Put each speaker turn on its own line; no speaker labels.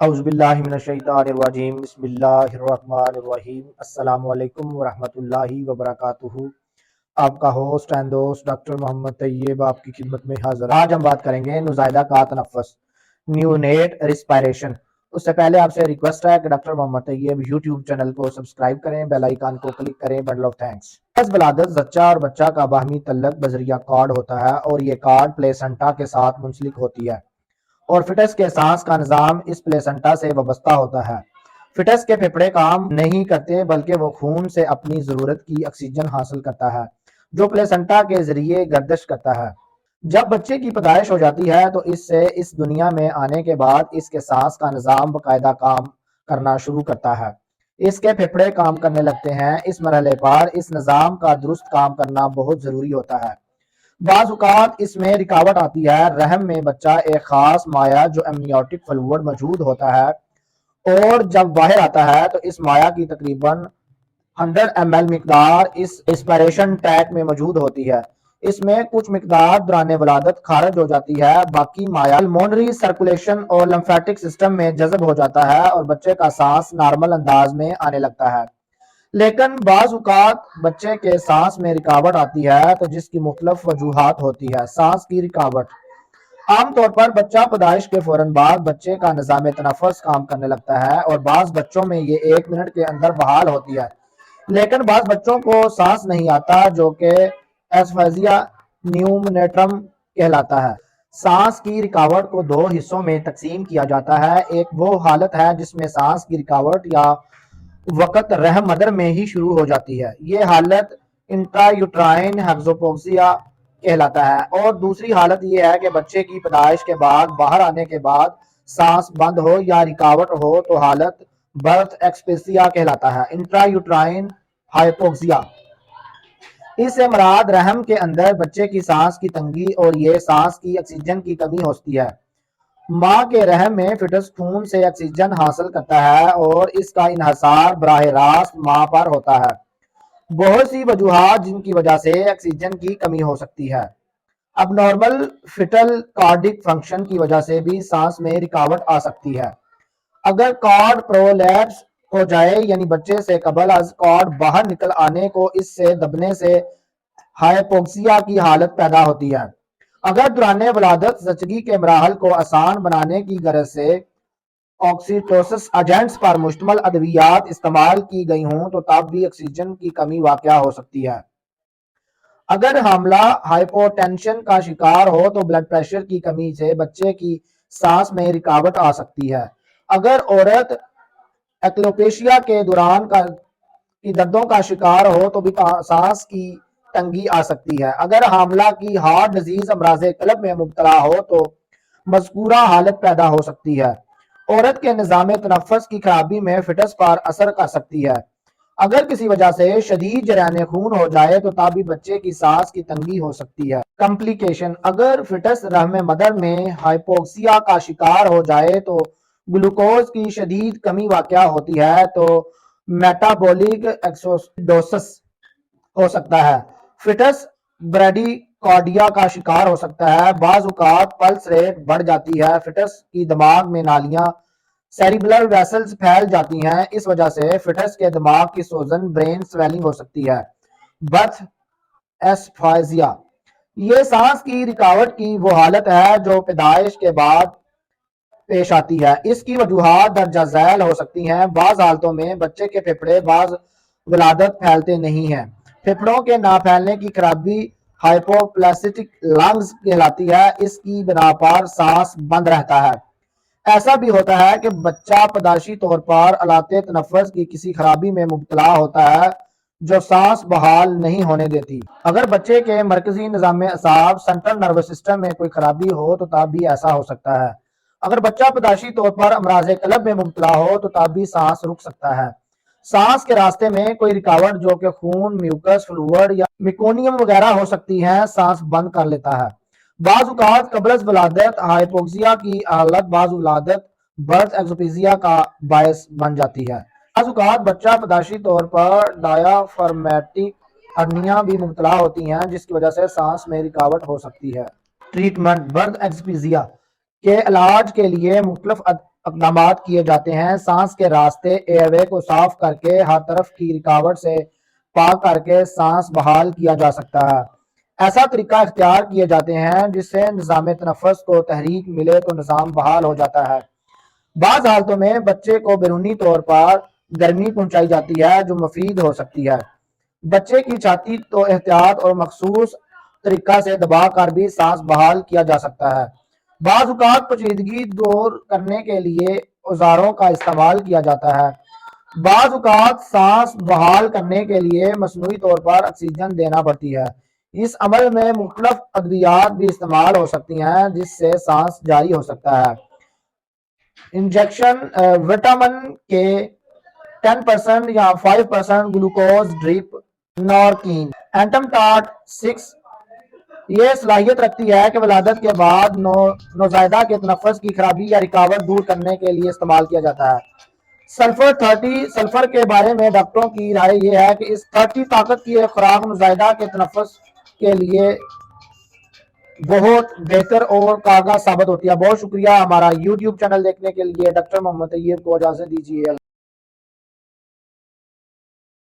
اعوذ باللہ من الشیطان الرجیم بسم اللہ الرحمن الرحیم السلام علیکم ورحمۃ اللہ وبرکاتہ۔ آپ کا ہوسٹ اینڈ دوست ڈاکٹر محمد طیب آپ کی خدمت میں حاضر۔ آج ہم بات کریں گے نوزائیدہ کا تنفس، نیونیٹ ریسپائریشن۔ اس سے پہلے آپ سے ریکویسٹ ہے کہ ڈاکٹر محمد طیب یوٹیوب چینل کو سبسکرائب کریں، بیل آئیکن کو کلک کریں۔ Bundle of thanks. پس ولادت زچہ اور بچہ کا باہمی تعلق بذریعہ کارڈ ہوتا ہے اور یہ کارڈ پلیسنٹا کے ساتھ منسلک ہوتی ہے اور فٹس کے سانس کا نظام اس پلیسنٹا سے وابستہ ہوتا ہے۔ فٹس کے پھیپھڑے کام نہیں کرتے بلکہ وہ خون سے اپنی ضرورت کی آکسیجن حاصل کرتا ہے جو پلیسنٹا کے ذریعے گردش کرتا ہے۔ جب بچے کی پیدائش ہو جاتی ہے تو اس سے اس دنیا میں آنے کے بعد اس کے سانس کا نظام باقاعدہ کام کرنا شروع کرتا ہے۔ اس کے پھیپھڑے کام کرنے لگتے ہیں۔ اس مرحلے پر اس نظام کا درست کام کرنا بہت ضروری ہوتا ہے۔ بعض اوقات اس میں رکاوٹ آتی ہے۔ رحم میں بچہ ایک خاص مائع جو امنیوٹک فلوئڈ موجود ہوتا ہے اور جب باہر آتا ہے تو اس مائع کی تقریباً 100 ml مقدار اس اسپائریشن ٹینک میں موجود ہوتی ہے۔ اس میں کچھ مقدار دوران ولادت خارج ہو جاتی ہے، باقی مائع پلمونری سرکولیشن اور لمفیٹک سسٹم میں جذب ہو جاتا ہے اور بچے کا سانس نارمل انداز میں آنے لگتا ہے۔ لیکن بعض اوقات بچے کے سانس میں رکاوٹ آتی ہے تو جس کی مختلف وجوہات ہوتی ہے۔ سانس کی رکاوٹ عام طور پر بچہ پیدائش کے فوراً بعد بچے کا نظام تنفس کام کرنے لگتا ہے اور بعض بچوں میں یہ 1 منٹ کے اندر بحال ہوتی ہے، لیکن بعض بچوں کو سانس نہیں آتا جو کہ ایسفیزیا نیومونیٹرم کہلاتا ہے۔ سانس کی رکاوٹ کو 2 حصوں میں تقسیم کیا جاتا ہے۔ ایک وہ حالت ہے جس میں سانس کی رکاوٹ یا وقت رحم مدر میں ہی شروع ہو جاتی ہے، یہ حالت انٹرایوٹرائن ہیگزوپوکسیا کہلاتا ہے، اور دوسری حالت یہ ہے کہ بچے کی پیدائش کے بعد باہر آنے کے بعد سانس بند ہو یا رکاوٹ ہو تو حالت برتھ ایکسپیسیا کہلاتا ہے، انٹرایوٹرائن ہائپوکسیا۔ اس سے مراد رحم کے اندر بچے کی سانس کی تنگی اور یہ سانس کی آکسیجن کی کمی ہوتی ہے۔ ماں کے رحم میں فٹس خون سے آکسیجن حاصل کرتا ہے اور اس کا انحصار براہ راست ماں پر ہوتا ہے۔ بہت سی وجوہات جن کی وجہ سے آکسیجن کی کمی ہو سکتی ہے۔ اب نارمل فٹل کارڈک فنکشن کی وجہ سے بھی سانس میں رکاوٹ آ سکتی ہے۔ اگر کارڈ پرولیپس ہو جائے یعنی بچے سے قبل از کارڈ باہر نکل آنے کو اس سے دبنے سے ہائپوکسیا کی حالت پیدا ہوتی ہے۔ اگر دوران ولادت زچگی کے مراحل کو آسان بنانے کی غرض سے آکسیٹوسس ایجنٹس پر مشتمل ادویات استعمال کی گئی ہوں تو تب بھی آکسیجن کی کمی واقع ہو سکتی ہے۔ اگر حاملہ ہائپوٹینشن کا شکار ہو تو بلڈ پریشر کی کمی سے بچے کی سانس میں رکاوٹ آ سکتی ہے۔ اگر عورت ایکلوپیشیا کے دوران کی دردوں کا شکار ہو تو بھی سانس کی تنگی آ سکتی ہے۔ اگر حاملہ کی ہارٹ ڈیزیز امراض قلب میں مبتلا ہو تو مذکورہ حالت پیدا ہو سکتی ہے۔ عورت کے نظام تنفس کی خرابی میں فٹس پر اثر کر سکتی ہے۔ اگر کسی وجہ سے شدید جریان خون ہو جائے تو تب بھی بچے کی سانس کی تنگی ہو سکتی ہے۔ کمپلیکیشن: اگر فٹس رحم مدر میں ہائپوکسیا کا شکار ہو جائے تو گلوکوز کی شدید کمی واقع ہوتی ہے تو میٹابولک ایکسیڈوسس ہو سکتا ہے۔ فٹس بریڈی کارڈیا کا شکار ہو سکتا ہے۔ بعض اوقات پلس ریٹ بڑھ جاتی ہے۔ فٹس کی دماغ میں نالیاں سیریبلر ویسلز پھیل جاتی ہیں، اس وجہ سے فٹس کے دماغ کی سوزن برین سویلنگ ہو سکتی ہے۔ برتھ ایسفائزیا: یہ سانس کی رکاوٹ کی وہ حالت ہے جو پیدائش کے بعد پیش آتی ہے۔ اس کی وجوہات درجہ ذیل ہو سکتی ہیں۔ بعض حالتوں میں بچے کے پھیپھڑے بعد ولادت پھیلتے نہیں ہیں۔ پھیپھڑوں کے نہ پھیلنے کی خرابی ہائپوپلاسٹک لنگز کہلاتی ہے، اس کی بنا پر سانس بند رہتا ہے۔ ایسا بھی ہوتا ہے کہ بچہ پیدائشی طور پر آلات تنفس کی کسی خرابی میں مبتلا ہوتا ہے جو سانس بحال نہیں ہونے دیتی۔ اگر بچے کے مرکزی نظام اعصاب سینٹرل نروس سسٹم میں کوئی خرابی ہو تو تب بھی ایسا ہو سکتا ہے۔ اگر بچہ پیدائشی طور پر امراض قلب میں مبتلا ہو تو تب بھی سانس رک سکتا ہے۔ سانس کے راستے میں کوئی رکاوٹ جو کہ خون، میوکس فلوئڈ یا میکونیم وغیرہ ہو سکتی ہے سانس بند کر لیتا ہے۔ بعض اوقات قبل از ولادت ہائپوکسیا کی حالت بعض ولادت برتھ ایکسپیزیا کا باعث بن جاتی ہے۔ بعض اوقات بچہ پیدائشی طور پر ڈایافرمیٹک ہرنیا بھی مبتلا ہوتی ہیں جس کی وجہ سے سانس میں رکاوٹ ہو سکتی ہے۔ ٹریٹمنٹ: برتھ ایکسپیزیا کے علاج کے لیے مختلف اقدامات کیے جاتے ہیں۔ سانس کے راستے ایئر وے کو صاف کر کے ہر طرف کی رکاوٹ سے پاک کر کے سانس بحال کیا جا سکتا ہے۔ ایسا طریقہ اختیار کیے جاتے ہیں جس سے نظام تنفس کو تحریک ملے تو نظام بحال ہو جاتا ہے۔ بعض حالتوں میں بچے کو بیرونی طور پر گرمی پہنچائی جاتی ہے جو مفید ہو سکتی ہے۔ بچے کی چھاتی تو احتیاط اور مخصوص طریقہ سے دبا کر بھی سانس بحال کیا جا سکتا ہے۔ بعض اوقات پیچیدگی دور کرنے کے لیے اوزاروں کا استعمال کیا جاتا ہے۔ بعض اوقات سانس بحال کرنے کے لیے مصنوعی طور پر آکسیجن دینا پڑتی ہے۔ اس عمل میں مختلف ادویات بھی استعمال ہو سکتی ہیں جس سے سانس جاری ہو سکتا ہے۔ انجیکشن، وٹامن کے 10% یا 5% گلوکوز ڈرپ، نارکین، اینٹم ٹاٹ 6 یہ صلاحیت رکھتی ہے کہ ولادت کے بعد نوزائیدہ کے تنفس کی خرابی یا رکاوٹ دور کرنے کے لیے استعمال کیا جاتا ہے۔ سلفر 30 سلفر کے بارے میں ڈاکٹروں کی رائے یہ ہے کہ اس 30 طاقت کی خوراک نوزائیدہ کے تنفس کے لیے بہت بہتر اور کارگر ثابت ہوتی ہے۔ بہت شکریہ ہمارا یوٹیوب چینل دیکھنے کے لیے۔ ڈاکٹر محمد طیب کو اجازت دیجیے۔